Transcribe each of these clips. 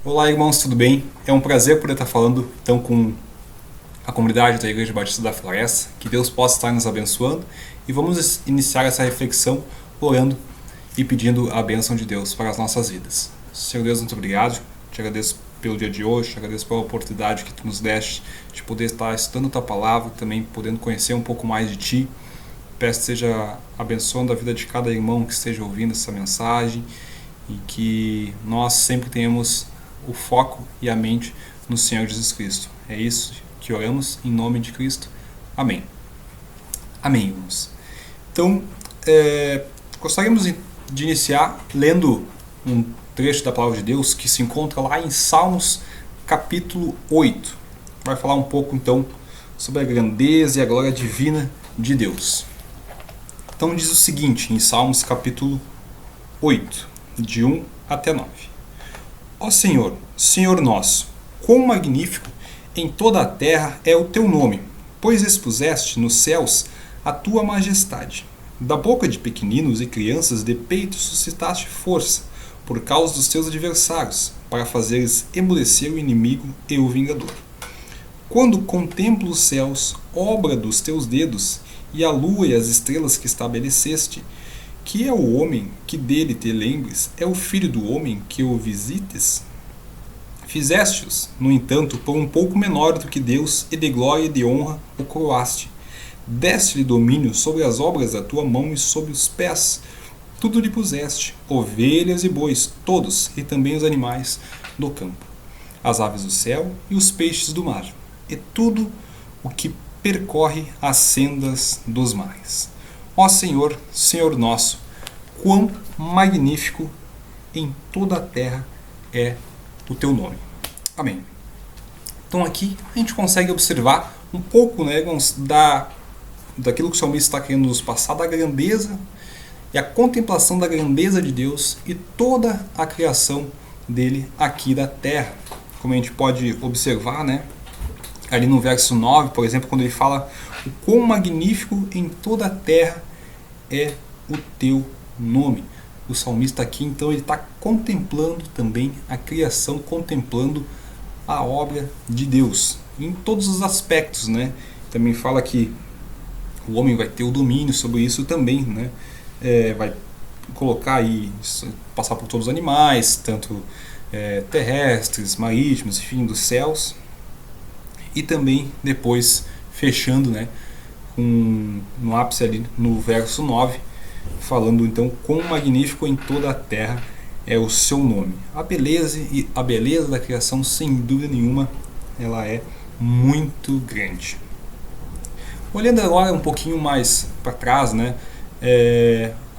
Olá, irmãos, tudo bem? É um prazer poder estar falando então com a comunidade da Igreja Batista da Floresta. Que Deus possa estar nos abençoando e vamos iniciar essa reflexão orando e pedindo a bênção de Deus para as nossas vidas. Senhor Deus, muito obrigado. Te agradeço pelo dia de hoje, te agradeço pela oportunidade que tu nos deste de poder estar estudando a tua palavra, também podendo conhecer um pouco mais de ti. Peço que seja abençoando a vida de cada irmão que esteja ouvindo essa mensagem e que nós sempre tenhamos o foco e a mente no Senhor Jesus Cristo. É isso que oramos em nome de Cristo. Amém. Amém, irmãos. Então, gostaríamos de iniciar lendo um trecho da Palavra de Deus que se encontra lá em Salmos capítulo 8. Vai falar um pouco então sobre a grandeza e a glória divina de Deus. Então diz o seguinte em Salmos capítulo 8, de 1 até 9. Ó Senhor, Senhor nosso, quão magnífico em toda a terra é o teu nome, pois expuseste nos céus a tua majestade. Da boca de pequeninos e crianças de peito suscitaste força, por causa dos teus adversários, para fazeres emudecer o inimigo e o vingador. Quando contemplo os céus, obra dos teus dedos, e a lua e as estrelas que estabeleceste, que é o homem que dele te lembres? É o filho do homem que o visites? Fizeste-os, no entanto, por um pouco menor do que Deus, e de glória e de honra o coroaste. Deste-lhe domínio sobre as obras da tua mão e sobre os pés. Tudo lhe puseste, ovelhas e bois, todos, e também os animais do campo, as aves do céu e os peixes do mar, e tudo o que percorre as sendas dos mares. Ó Senhor, Senhor nosso, quão magnífico em toda a terra é o teu nome. Amém. Então aqui a gente consegue observar um pouco, né, daquilo que o salmista está querendo nos passar, da grandeza e a contemplação da grandeza de Deus e toda a criação dele aqui da terra. Como a gente pode observar, né, ali no verso 9, por exemplo, quando ele fala o quão magnífico em toda a terra é o teu nome. O salmista aqui, então, ele está contemplando também a criação, contemplando a obra de Deus, em todos os aspectos, né? Também fala que o homem vai ter o domínio sobre isso também, né? Vai colocar aí, passar por todos os animais, tanto terrestres, marítimos, enfim, dos céus. E também depois fechando, né, no ápice ali no verso 9, falando então quão magnífico em toda a terra é o seu nome. A beleza da criação, sem dúvida nenhuma, ela é muito grande. Olhando agora um pouquinho mais para trás, né,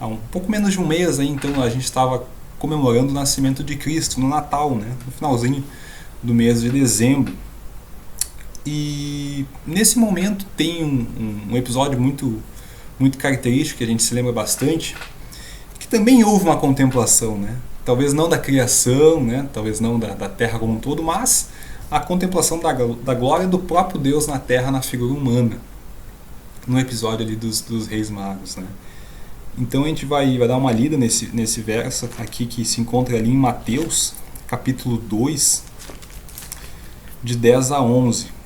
há um pouco menos de um mês aí, então a gente estava comemorando o nascimento de Cristo no Natal, né, no finalzinho do mês de dezembro. E nesse momento tem um episódio muito característico que a gente se lembra bastante, que também houve uma contemplação, né? Talvez não da criação, né? Talvez não da terra como um todo, mas a contemplação da glória do próprio Deus na terra na figura humana, no episódio ali dos Reis Magos, né? Então a gente vai dar uma lida nesse verso aqui que se encontra ali em Mateus capítulo 2, de 10 a 11.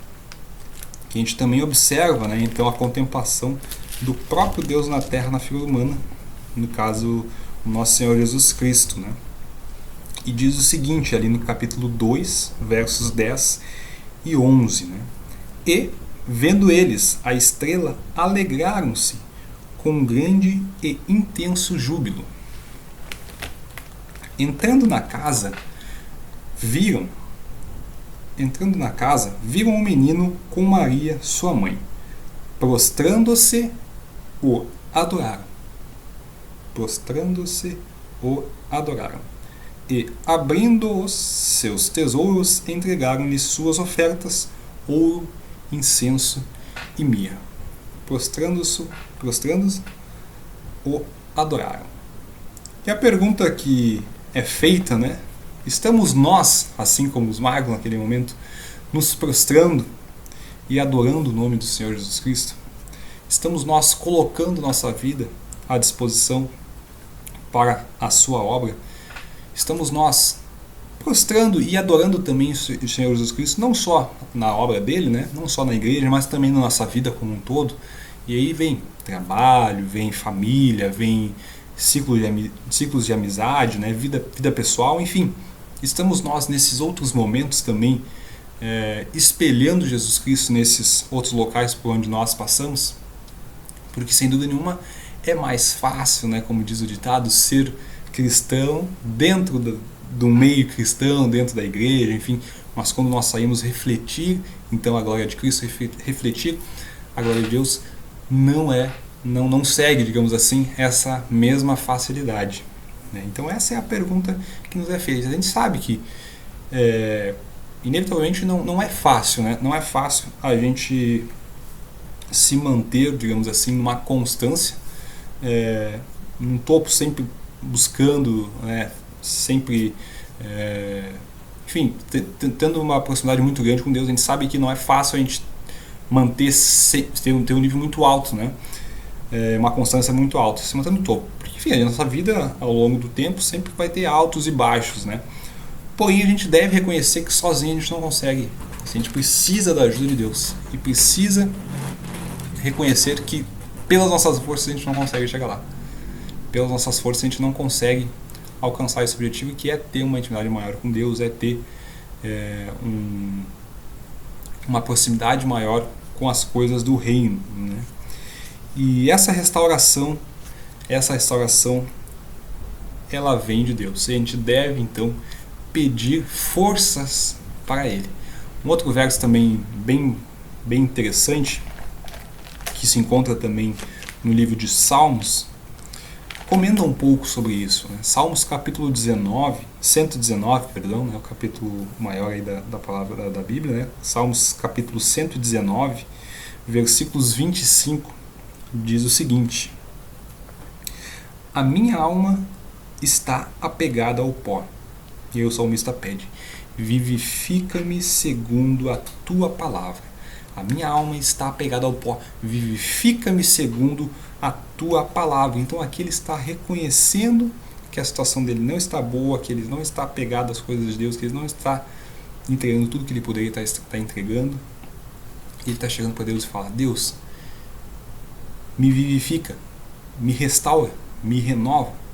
Que a gente também observa, né, então a contemplação do próprio Deus na terra na figura humana, no caso o nosso Senhor Jesus Cristo, né? E diz o seguinte ali no capítulo 2, versos 10 e 11, né? E vendo eles a estrela, alegraram-se com grande e intenso júbilo. Entrando na casa, viram um menino com Maria, sua mãe. Prostrando-se, o adoraram. E, abrindo os seus tesouros, entregaram-lhe suas ofertas, ouro, incenso e mirra. Prostrando-se, o adoraram. E a pergunta que é feita, né? Estamos nós, assim como os magos naquele momento, nos prostrando e adorando o nome do Senhor Jesus Cristo? Estamos nós colocando nossa vida à disposição para a sua obra? Estamos nós prostrando e adorando também o Senhor Jesus Cristo, não só na obra dele, né? Não só na igreja, mas também na nossa vida como um todo. E aí vem trabalho, vem família, vem ciclos de amizade, né? Vida pessoal, enfim. Estamos nós nesses outros momentos também espelhando Jesus Cristo nesses outros locais por onde nós passamos, porque sem dúvida nenhuma é mais fácil, né, como diz o ditado, ser cristão dentro do meio cristão, dentro da igreja, enfim, mas quando nós saímos refletir então a glória de Cristo, refletir a glória de Deus, não segue, digamos assim, essa mesma facilidade, né? Então essa é a pergunta que nos é feita. A gente sabe que inevitavelmente não é fácil, né? Não é fácil a gente se manter, digamos assim, numa constância, num topo, sempre buscando, né? Sempre, enfim, tendo uma proximidade muito grande com Deus. A gente sabe que não é fácil a gente manter, ter um nível muito alto, né? Uma constância muito alta, se manter no topo. Porque, enfim, a nossa vida ao longo do tempo sempre vai ter altos e baixos, né? Porém, a gente deve reconhecer que sozinho a gente não consegue. A gente precisa da ajuda de Deus. E precisa reconhecer que pelas nossas forças a gente não consegue chegar lá. Pelas nossas forças a gente não consegue alcançar esse objetivo, que é ter uma intimidade maior com Deus, é ter uma proximidade maior com as coisas do reino, né? E essa restauração, ela vem de Deus. E a gente deve, então, pedir forças para Ele. Um outro verso também bem interessante, que se encontra também no livro de Salmos, comenta um pouco sobre isso, né? Salmos capítulo 119, perdão, né? O capítulo maior aí da palavra da Bíblia, né? Salmos capítulo 119, versículos 25, diz o seguinte: a minha alma está apegada ao pó. E aí o salmista pede: vivifica-me segundo a tua palavra. A minha alma está apegada ao pó. Vivifica-me segundo a tua palavra. Então aqui ele está reconhecendo que a situação dele não está boa, que ele não está apegado às coisas de Deus, que ele não está entregando tudo que ele poderia estar entregando. Ele está chegando para Deus e fala: Deus, me vivifica, me restaura, me renova.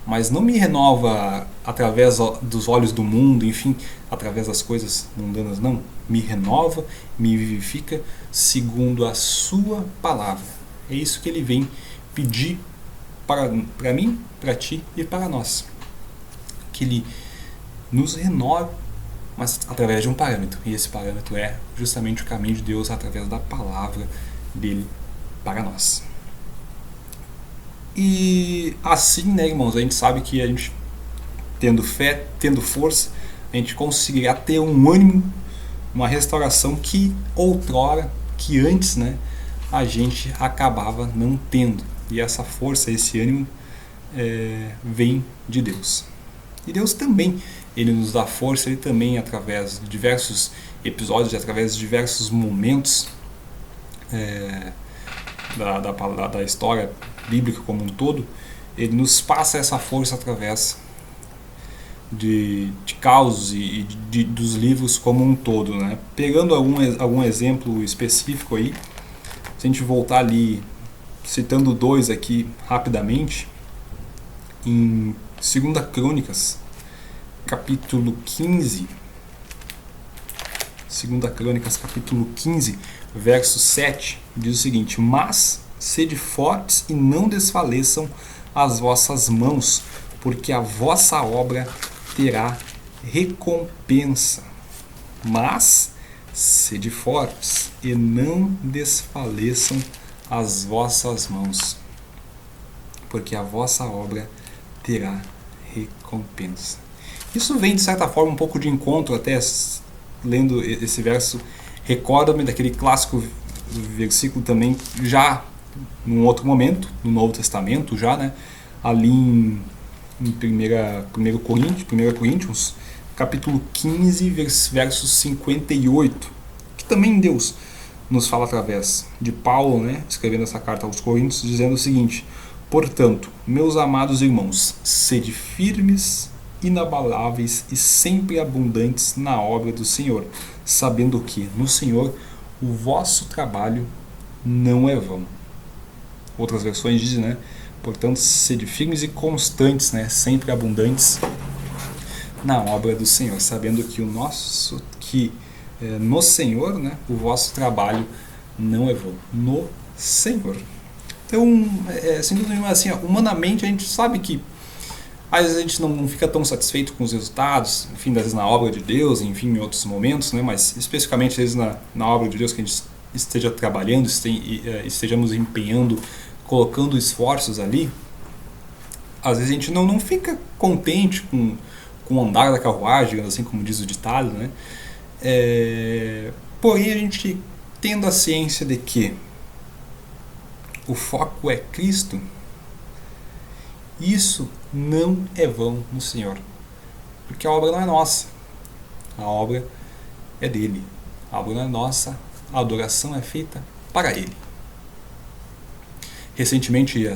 Mas não me renova através dos olhos do mundo, enfim, através das coisas mundanas, não. Me renova, me vivifica segundo a sua palavra. É isso que ele vem pedir para mim, para ti e para nós. Que ele nos renove, mas através de um parâmetro. E esse parâmetro é justamente o caminho de Deus através da palavra dele para nós. E assim, né, irmãos, a gente sabe que a gente, tendo fé, tendo força, a gente conseguirá ter um ânimo, uma restauração que outrora, que antes, né, a gente acabava não tendo. E essa força, esse ânimo vem de Deus. E Deus também, Ele nos dá força, Ele também, através de diversos episódios, através de diversos momentos da história bíblica como um todo, Ele nos passa essa força através de causos e dos livros como um todo, né? Pegando algum exemplo específico aí, se a gente voltar ali, citando dois aqui rapidamente, em 2 Crônicas, capítulo 15, 2 Crônicas, capítulo 15, verso 7, diz o seguinte: mas sede fortes e não desfaleçam as vossas mãos, porque a vossa obra terá recompensa. Mas sede fortes e não desfaleçam as vossas mãos, porque a vossa obra terá recompensa. Isso vem, de certa forma, um pouco de encontro, até lendo esse verso, recorda-me daquele clássico versículo também, já num outro momento, no Novo Testamento, já, né, ali em 1 Coríntios, capítulo 15, verso 58, que também Deus nos fala através de Paulo, né, escrevendo essa carta aos Coríntios, dizendo o seguinte: portanto, meus amados irmãos, sede firmes inabaláveis e sempre abundantes na obra do Senhor, sabendo que no Senhor o vosso trabalho não é vão. Outras versões dizem, né? Portanto, sede firmes e constantes, né? Sempre abundantes na obra do Senhor, sabendo que no Senhor, né? O vosso trabalho não é vão. No Senhor. Então, sem dúvida nenhuma, assim, humanamente a gente sabe que às vezes a gente não fica tão satisfeito com os resultados, enfim, às vezes na obra de Deus, enfim, em outros momentos, né? Mas especificamente às vezes na obra de Deus que a gente esteja trabalhando, estejamos empenhando, colocando esforços ali, às vezes a gente não fica contente com o andar da carruagem, assim como diz o ditado, né? Porém a gente tendo a ciência de que o foco é Cristo, isso não é vão no Senhor, porque a obra não é nossa, a obra é dele, a obra não é nossa, a adoração é feita para ele. Recentemente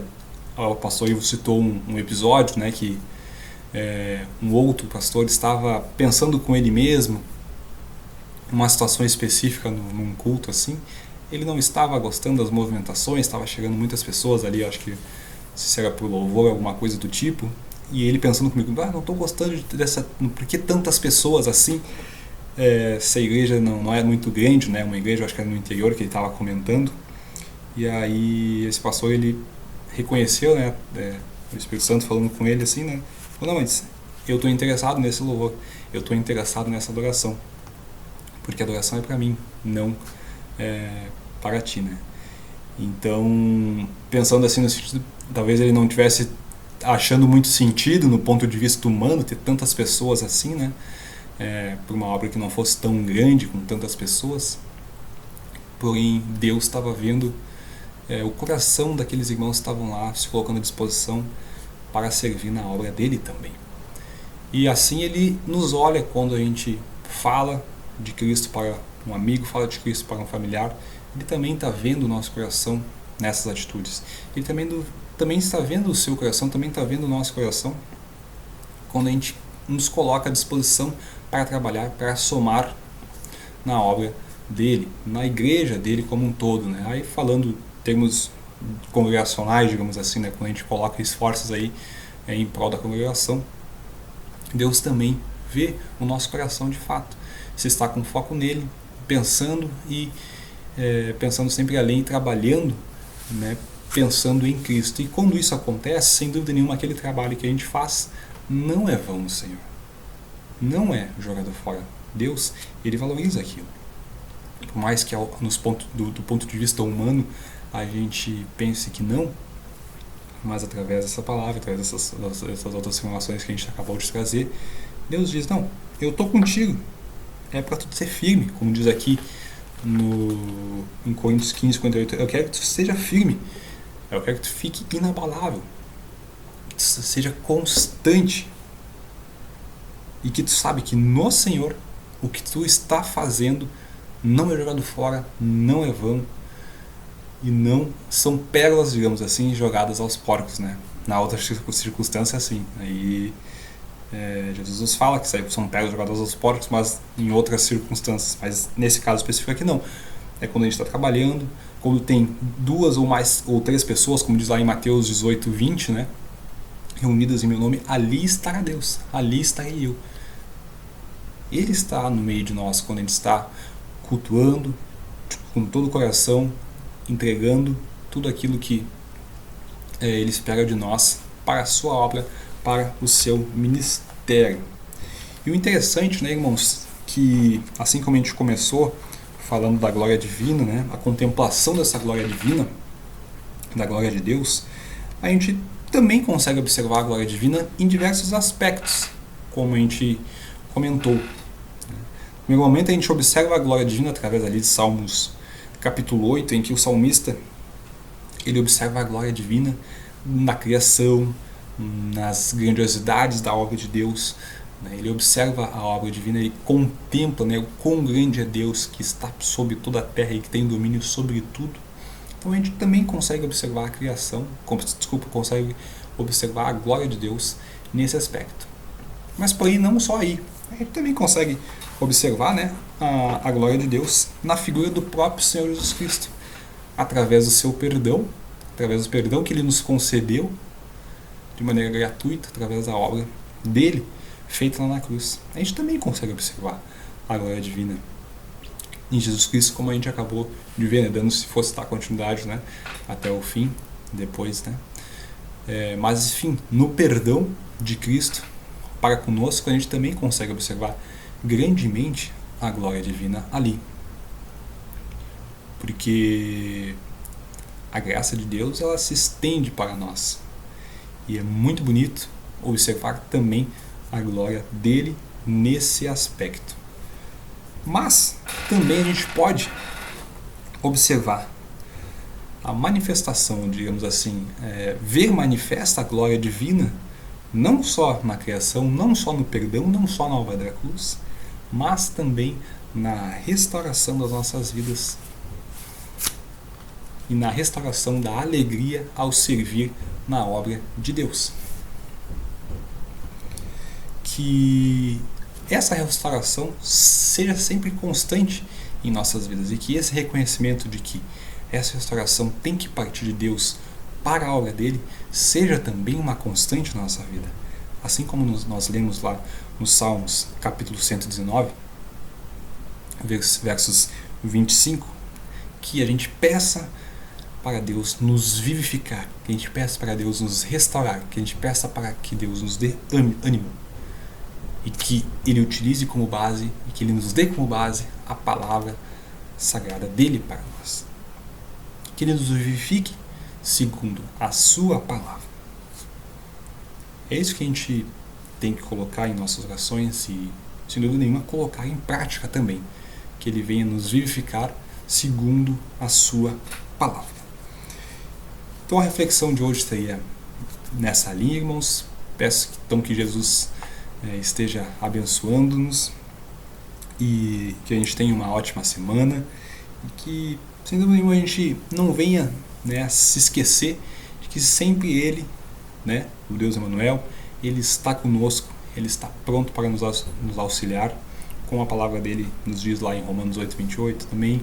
o pastor Ivo citou um episódio, né, que um outro pastor estava pensando com ele mesmo uma situação específica num culto assim. Ele não estava gostando das movimentações, estava chegando muitas pessoas ali, acho que se era por louvor, alguma coisa do tipo, e ele pensando comigo, não estou gostando dessa, por que tantas pessoas assim? Essa igreja não é muito grande, né? Uma igreja, acho que era no interior que ele estava comentando, e aí esse pastor, ele reconheceu, né, o Espírito Santo falando com ele assim, né? Falou, não, mas eu estou interessado nesse louvor, eu estou interessado nessa adoração, porque a adoração é para mim, não para ti, né? Então, pensando assim no sentido, talvez ele não tivesse achando muito sentido no ponto de vista humano ter tantas pessoas assim, né? Por uma obra que não fosse tão grande com tantas pessoas, porém Deus estava vendo o coração daqueles irmãos, estavam lá se colocando à disposição para servir na obra dele também. E assim ele nos olha quando a gente fala de Cristo para um amigo, fala de Cristo para um familiar. Ele também está vendo o nosso coração nessas atitudes. Ele também está vendo o seu coração, também está vendo o nosso coração quando a gente nos coloca à disposição para trabalhar, para somar na obra dele, na igreja dele como um todo, né? Aí falando em termos congregacionais, digamos assim, né? Quando a gente coloca esforços aí em prol da congregação, Deus também vê o nosso coração de fato, se está com foco nele, pensando sempre além, trabalhando, né, pensando em Cristo. E quando isso acontece, sem dúvida nenhuma, aquele trabalho que a gente faz não é vão no Senhor, não é jogado fora. Deus, ele valoriza aquilo. Por mais que do ponto de vista humano a gente pense que não, mas através dessa palavra, através dessas outras informações que a gente acabou de trazer, Deus diz, não, eu estou contigo, é para tu ser firme, como diz aqui em Coríntios 15, 58, eu quero que tu seja firme, eu quero que tu fique inabalável, que tu seja constante, e que tu sabe que no Senhor o que tu está fazendo não é jogado fora, não é vão, e não são pérolas, digamos assim, jogadas aos porcos, né? Na outra circunstância, assim. Aí Jesus nos fala que são pérolas jogadas aos porcos, mas em outras circunstâncias. Mas nesse caso específico aqui não. É quando a gente está trabalhando, quando tem 2 ou mais ou 3 pessoas, como diz lá em Mateus 18, 20, né? Reunidas em meu nome, ali estará Deus, ali estarei eu. Ele está no meio de nós quando a gente está cultuando com todo o coração, entregando tudo aquilo que ele espera de nós para a sua obra, para o seu ministério. E o interessante, né, irmãos, que assim como a gente começou falando da glória divina, né, a contemplação dessa glória divina, da glória de Deus, a gente também consegue observar a glória divina em diversos aspectos, como a gente comentou. No primeiro momento a gente observa a glória divina através ali de Salmos capítulo 8, em que o salmista ele observa a glória divina na criação, nas grandiosidades da obra de Deus, né? Ele observa a obra divina, ele contempla, né, o quão grande é Deus que está sobre toda a terra e que tem domínio sobre tudo. Então a gente também consegue observar a criação, consegue observar a glória de Deus nesse aspecto. Mas porém não só aí. A gente também consegue observar, né, a glória de Deus na figura do próprio Senhor Jesus Cristo, através do seu perdão, através do perdão que Ele nos concedeu de maneira gratuita, através da obra dele, feita lá na cruz. A gente também consegue observar a glória divina em Jesus Cristo, como a gente acabou de ver, né, dando, se fosse dar continuidade, né, até o fim, depois, né. Mas, enfim, no perdão de Cristo para conosco, a gente também consegue observar grandemente a glória divina ali. Porque a graça de Deus, ela se estende para nós. E é muito bonito observar também a glória dele nesse aspecto. Mas também a gente pode observar a manifestação, digamos assim, ver manifesta a glória divina, não só na criação, não só no perdão, não só na obra da cruz, mas também na restauração das nossas vidas e na restauração da alegria ao servir na obra de Deus. Que essa restauração seja sempre constante em nossas vidas e que esse reconhecimento de que essa restauração tem que partir de Deus para a obra dele seja também uma constante na nossa vida. Assim como nós lemos lá nos Salmos, capítulo 119, versos 25, que a gente peça para Deus nos vivificar, que a gente peça para Deus nos restaurar, que a gente peça para que Deus nos dê ânimo e que Ele utilize como base e que Ele nos dê como base a palavra sagrada dele para nós. Que Ele nos vivifique segundo a sua palavra. É isso que a gente tem que colocar em nossas orações e, sem dúvida nenhuma, colocar em prática também. Que Ele venha nos vivificar segundo a sua palavra. Então a reflexão de hoje seria nessa linha, irmãos. Peço então que Jesus esteja abençoando-nos e que a gente tenha uma ótima semana e que, sem dúvida nenhuma, a gente não venha, né, se esquecer de que sempre Ele, né, o Deus Emanuel, Ele está conosco, Ele está pronto para nos auxiliar, como a palavra dele nos diz lá em Romanos 8:28 também,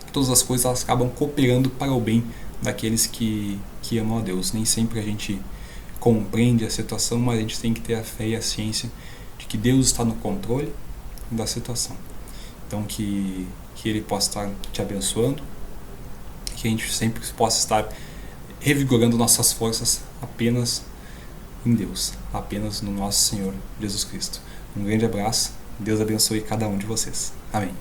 que todas as coisas elas acabam cooperando para o bem daqueles que amam a Deus. Nem sempre a gente compreende a situação, mas a gente tem que ter a fé e a ciência de que Deus está no controle da situação. Então que Ele possa estar te abençoando, que a gente sempre possa estar revigorando nossas forças apenas em Deus, apenas no nosso Senhor Jesus Cristo. Um grande abraço, Deus abençoe cada um de vocês. Amém.